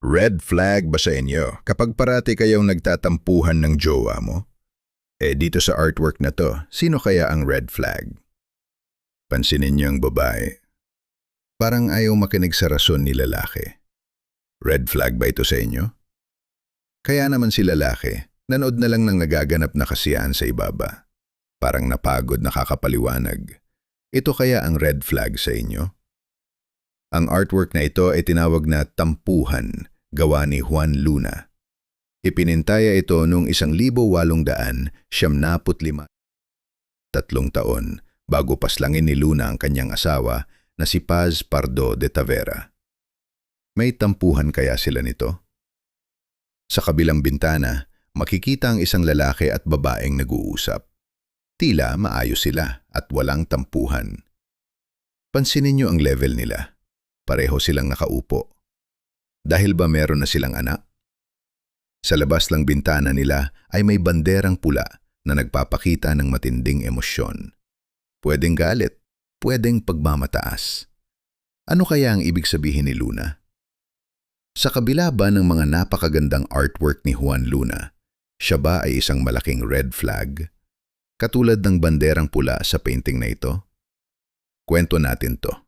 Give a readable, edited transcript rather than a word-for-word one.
Red flag ba sa inyo kapag parati kayong nagtatampuhan ng jowa mo? Dito sa artwork na to, sino kaya ang red flag? Pansinin niyo ang babae. Parang ayaw makinig sa rason ni lalaki. Red flag ba ito sa inyo? Kaya naman si lalaki, nanood na lang ng nagaganap na kasiyahan sa ibaba. Parang napagod, nakakapaliwanag. Ito kaya ang red flag sa inyo? Ang artwork na ito ay tinawag na Tampuhan, gawa ni Juan Luna. Ipinintaya ito noong 1895, 3 taon, bago paslangin ni Luna ang kanyang asawa na si Paz Pardo de Tavera. May tampuhan kaya sila nito? Sa kabilang bintana, makikita ang isang lalaki at babaeng nag-uusap. Tila maayos sila at walang tampuhan. Pansinin niyo ang level nila. Pareho silang nakaupo. Dahil ba meron na silang anak? Sa labas lang bintana nila ay may banderang pula na nagpapakita ng matinding emosyon. Pwedeng galit, pwedeng pagmamataas. Ano kaya ang ibig sabihin ni Luna? Sa kabila ba ng mga napakagandang artwork ni Juan Luna, siya ba ay isang malaking red flag? Katulad ng banderang pula sa painting na ito? Kwento natin to.